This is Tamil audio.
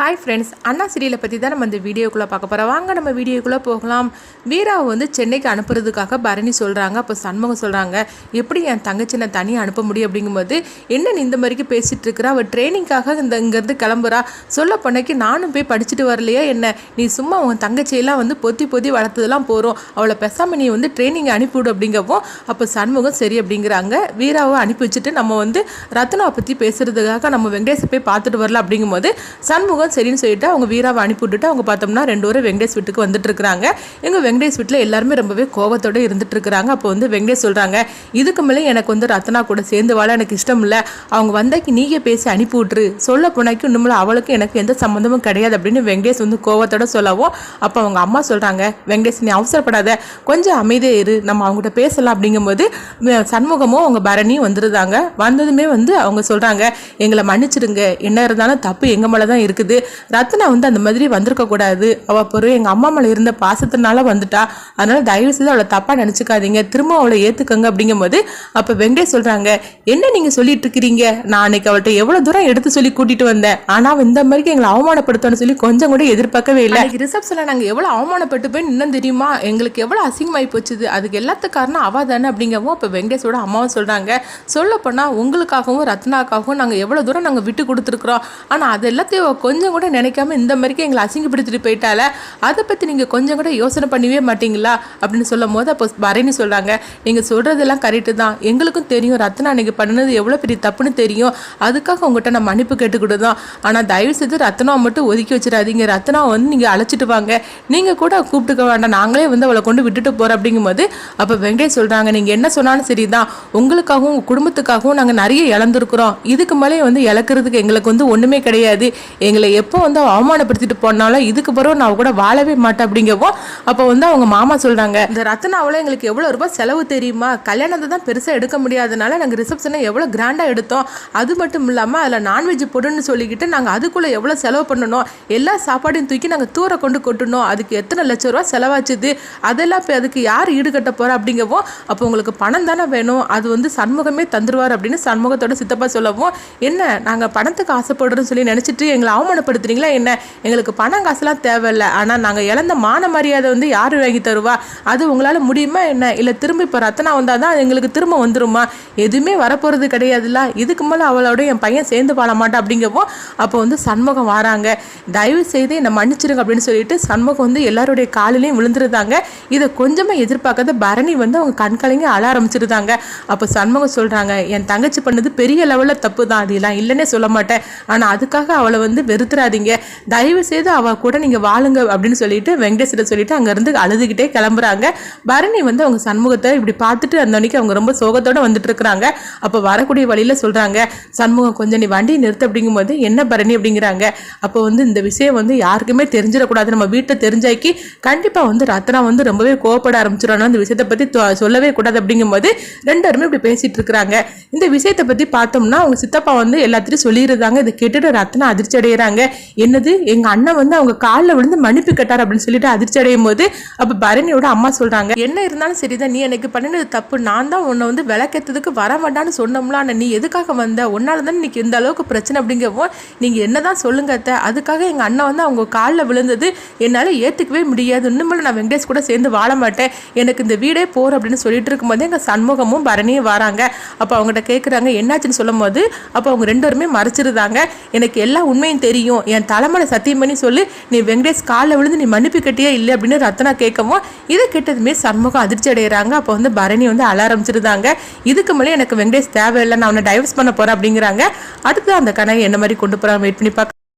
ஹாய் ஃப்ரெண்ட்ஸ், அண்ணா சீரியலை பற்றி தான் நம்ம இந்த வீடியோக்குள்ளே பார்க்க போகிறோம். வாங்க நம்ம வீடியோக்குள்ளே போகலாம். வீராவை வந்து சென்னைக்கு அனுப்புறதுக்காக பரணி சொல்கிறாங்க. அப்போ சண்முகம் சொல்கிறாங்க, எப்படி என் தங்கச்சி நான் தனியாக அனுப்ப முடியும் அப்படிங்கும்போது, என்ன நீ இந்த மாதிரிக்கு பேசிகிட்டு இருக்கிறா, அவள் ட்ரைனிங்காக இங்கேருந்து கிளம்புறா, சொல்ல பண்ணைக்கு நானும் போய் படிச்சுட்டு வரலையா என்ன, நீ சும்மா உன் தங்கச்சியெல்லாம் வந்து பொத்தி வளர்த்ததெல்லாம் போகிறோம், அவளை பேசாமல் நீ வந்து ட்ரைனிங் அனுப்பிவிடு அப்படிங்கப்போ, அப்போ சண்முகம் சரி அப்படிங்கிறாங்க. வீராவை அனுப்பி வச்சுட்டு நம்ம வந்து ரத்னாவை பற்றி பேசுகிறதுக்காக நம்ம வெங்கடேஷை போய் பார்த்துட்டு வரலாம் அப்படிங்கும்போது சண்முகம் சரின்னு சொல்லிட்டு அவங்க வீராவை அனுப்பி விட்டுட்டு அவங்க பார்த்தோம்னா 2 பேரும் வெங்கடேஷ் வீட்டுக்கு வந்துட்டு இருக்கிறாங்க. எங்கள் வெங்கடேஷ் வீட்டில் எல்லாருமே ரொம்பவே கோபத்தோடு இருந்துட்டு இருக்கிறாங்க. அப்போ வந்து வெங்கடேஷ் சொல்கிறாங்க, இதுக்கு மேலே எனக்கு வந்து ரத்னா கூட சேர்ந்து வாழ எனக்கு இஷ்டம் இல்லை, அவங்க வந்தாக்கி நீங்கள் பேசி அனுப்பி விட்டுரு, சொல்ல போனாக்கி இன்னும் அவளுக்கு எனக்கு எந்த சம்மந்தமும் கிடையாது அப்படின்னு வெங்கடேஷ் வந்து கோபத்தோட சொல்லவும், அப்போ அவங்க அம்மா சொல்கிறாங்க, வெங்கடேஷ் நீ அவசரப்படாத, கொஞ்சம் அமைதியாக இரு, நம்ம அவங்ககிட்ட பேசலாம் அப்படிங்கும்போது சண்முகமும் அவங்க பரணியும் வந்துருந்தாங்க. வந்ததுமே வந்து அவங்க சொல்கிறாங்க, எங்களை மன்னிச்சிடுங்க, என்ன இருந்தாலும் தப்பு எங்கள் மேலே தான் இருக்குது, ரத்னா வந்து அந்த மாதிரி வந்திருக்க கூடாது, அவள் பொருள் எங்கள் அம்மா மேலே இருந்த பாசத்தினால வந்துட்டா, அதனால தயவு செய்து அவளை தப்பாக நினச்சிக்காதீங்க, திரும்ப அவளை ஏற்றுக்கங்க அப்படிங்கும்போது அப்போ வெங்கடேஷ் சொல்கிறாங்க, என்ன நீங்கள் சொல்லிட்டு இருக்கிறீங்க, நான் அன்னைக்கு அவள்கிட்ட எவ்வளோ தூரம் எடுத்து சொல்லி கூட்டிகிட்டு வந்தேன், ஆனால் இந்த மாதிரி எங்களை அவமானப்படுத்தணும்னு சொல்லி கொஞ்சம் கூட எதிர்பார்க்கவே இல்லை, ரிசப்ஷனில் நாங்கள் எவ்வளோ அவமானப்பட்டு போய் இன்னும் தெரியுமா, எங்களுக்கு எவ்வளோ அசிங்கமாகி போச்சுது, அதுக்கு எல்லாத்துக்கு காரணம் அவள் தானே அப்படிங்கவும் அப்போ வெங்கடேஷோட அம்மாவும் சொல்கிறாங்க, சொல்லப்போனால் உங்களுக்காகவும் ரத்னாக்காகவும் நாங்கள் எவ்வளோ தூரம் நாங்கள் விட்டு கொடுத்துருக்குறோம், ஆனால் அது எல்லாத்தையும் கொஞ்சம் கூட நினைக்காம இந்த மாதிரிக்கு எங்களை அசிங்கப்படுத்திட்டு போயிட்டால, அதை பற்றி நீங்கள் கொஞ்சம் கூட யோசனை பண்ணவே மாட்டீங்களா அப்படின்னு சொல்லும் போது அப்போ பரணி சொல்கிறாங்க, நீங்கள் சொல்கிறதெல்லாம் கரெக்டு தான், எங்களுக்கும் தெரியும் ரத்னா அன்றைக்கி பண்ணினது எவ்வளோ பெரிய தப்புன்னு தெரியும், அதுக்காக உங்கள்கிட்ட நான் மன்னிப்பு கேட்டுக்கிட்டுதான், ஆனால் தயவு செய்து ரத்னாவை மட்டும் ஒதுக்கி வச்சிடாதீங்க, ரத்னாவை வந்து நீங்கள் அழைச்சிட்டு வாங்க, நீங்கள் கூட கூப்பிட்டுக்க வேண்டாம், நாங்களே வந்து அவளை கொண்டு விட்டுட்டு போகிறோம் அப்படிங்கும்போது அப்போ வெங்கடேஷ் சொல்கிறாங்க, நீங்கள் என்ன சொன்னாலும் சரி தான், உங்களுக்காகவும் உங்கள் குடும்பத்துக்காகவும் நாங்கள் நிறைய இழந்திருக்கிறோம், இதுக்கு மேலே வந்து இழக்கிறதுக்கு எங்களுக்கு வந்து ஒன்றுமே கிடையாது, எங்களை எப்போ வந்து அவமானப்படுத்திட்டு போனாலும் இதுக்கு பிறகு நான் கூட வாழவே மாட்டேன் அப்படிங்கவும் அப்போ வந்து அவங்க மாமா சொல்கிறாங்க, இந்த ரத்னாவில் எங்களுக்கு எவ்வளோ ரூபாய் செலவு தெரியுமா, கல்யாணத்தை தான் பெருசாக எடுக்க முடியாதனால நாங்கள் ரிசப்ஷனை எவ்வளோ கிராண்டாக எடுத்தோம், அது மட்டும் இல்லாமல் அதில் நான்வெஜ் போடுன்னு சொல்லிக்கிட்டு நாங்கள் அதுக்குள்ளே எவ்வளோ செலவு பண்ணணும், எல்லா சாப்பாடையும் தூக்கி நாங்கள் தூர கொண்டு கொட்டணும், அதுக்கு எத்தனை லட்சம் ரூபா செலவாச்சுது, அதெல்லாம் இப்போ அதுக்கு யார் ஈடுகட்ட போகிறா அப்படிங்கவும் அப்போ உங்களுக்கு பணம் தானே வேணும், அது வந்து சண்முகமே தந்துடுவார் அப்படின்னு சண்முகத்தோட சித்தப்பா சொல்லவும், என்ன நாங்கள் பணத்துக்கு ஆசைப்படுறோன்னு சொல்லி நினச்சிட்டு எங்களை அவமானப்படுத்துறீங்களா என்ன, எங்களுக்கு பணம் காசுலாம் தேவையில்லை, ஆனால் நாங்கள் இழந்த மான மரியாதை வந்து யார் வாங்கி தருவா, அது உங்களால் முடியுமா என்ன, இல்லை திரும்ப இப்போ ரத்னா வந்தால் தான் எங்களுக்கு திரும்ப வந்துருமா, எதுவுமே வரப்போகிறது கிடையாதுல்ல, இதுக்கு மேலே அவளோட என் பையன் சேர்ந்து வாழ மாட்டான் அப்படிங்கவும் அப்போ வந்து சண்முகம் வராங்க, தயவு செய்து என்னை மன்னிச்சிருங்க அப்படின்னு சொல்லிட்டு சண்முகம் வந்து எல்லாருடைய காலிலையும் விழுந்துருந்தாங்க. இதை கொஞ்சமாக எதிர்பார்க்காத பரணி வந்து அவங்க கண்கலைங்க அழ ஆரம்பிச்சிருந்தாங்க. அப்போ சண்முகம் சொல்கிறாங்க, என் தங்கச்சி பண்ணது பெரிய லெவலில் தப்பு தான், அதெல்லாம் இல்லைன்னே சொல்ல மாட்டேன், ஆனால் அதுக்காக அவளை வந்து வெறுத்துறாதீங்க, தயவு செய்து அவள் கூட நீங்கள் வாழுங்க அப்படின்னு சொல்லிட்டு வெங்கடேஸ்வர சொல்லிட்டு அங்கேருந்து அழுதுகிட்டே கிளம்புறாங்க. பரணி வந்து அவங்க சண்முகத்தை இப்படி பார்த்துட்டு அந்த அன்னைக்கு அவங்க ரொம்ப சோகத்தோடு வந்துட்டு இருக்கிறாங்க. அப்போ வரக்கூடிய வழியில் சொல்கிறாங்க, சண்முகம் கொஞ்சம் நீ வண்டி நிறுத்த அப்படிங்கும்போது, என்ன பரணி அப்படிங்கிறாங்க. அப்போ வந்து இந்த விஷயம் வந்து யாருக்குமே தெரிஞ்சிடக்கூடாது, நம்ம வீட்டை தெரிஞ்சாக்கி கண்டிப்பாக வந்து ரத்னா வந்து ரொம்பவே கோவப்பட ஆரம்பிச்சிடணும், அந்த விஷயத்தை பற்றி சொல்லவே கூடாது அப்படிங்கும்போது 2 பேருமே இப்படி பேசிட்டு இருக்கிறாங்க. இந்த விஷயத்தை பற்றி பார்த்தோம்னா அவங்க சித்தப்பா வந்து எல்லாத்திலையும் சொல்லியிருந்தாங்க. இதை கேட்டுட்டு ரத்னா அதிர்ச்சி அடைகிறாங்க. என்னது, எங்க அண்ணன் வந்து அவங்க காலில் விழுந்து மன்னிப்பு கேட்டார் அப்படின்னு சொல்லிட்டு அதிர்ச்சி அடையும் போது அப்போ பரணியோட அம்மா சொல்றாங்க, என்ன இருந்தாலும் சரிதான், நீ எனக்கு பண்ணினது தப்பு, நான் தான் உன்னை வந்து விளக்கேற்றதுக்கு வர வேண்டான்னு சொன்னோம்ல, ஆனால் நீ எதுக்காக வந்த, உன்னால தான் இன்னைக்கு இந்த அளவுக்கு பிரச்சனை அப்படிங்கவும் நீங்க என்னதான் சொல்லுங்க அத்தை, அதுக்காக எங்க அண்ணன் வந்து அவங்க காலில் விழுந்தது என்னால் ஏற்றுக்கவே முடியாது, இன்னும் நான் வெங்கடேஷ் கூட சேர்ந்து வாழ மாட்டேன், எனக்கு இந்த வீடே போற அப்படின்னு சொல்லிட்டு இருக்கும்போது எங்க சண்முகமும் பரணியும் வராங்க. அப்போ அவங்ககிட்ட கேட்குறாங்க என்னாச்சுன்னு சொல்லும் போது அப்போ அவங்க 2 பேருமே மறைச்சிருந்தாங்க, எனக்கு எல்லா உண்மையும் தெரியும், என் தலைமையில சத்தியம் பண்ணி சொல்லி நீ வெங்கடேஷ் காலில் விழுந்து நீ மன்னிப்பு கட்டியே இல்லை அப்படின்னு ரத்னா கேட்கவும் இதை கேட்டதுமே சண்முகம் அதிர்ச்சி அடைகிறாங்க. அப்போ வந்து பரணி வந்து அழ ஆரம்பிச்சிருந்தாங்க, இதுக்கு மேலே எனக்கு வெங்கடேஷ் தேவையில்லை, நான் அவனை டைவர்ஸ் பண்ண போறேன் அப்படிங்கிறாங்க. அடுத்து அந்த கணக்கு என்ன மாதிரி கொண்டு போறாங்க வெயிட் பண்ணி பார்க்க.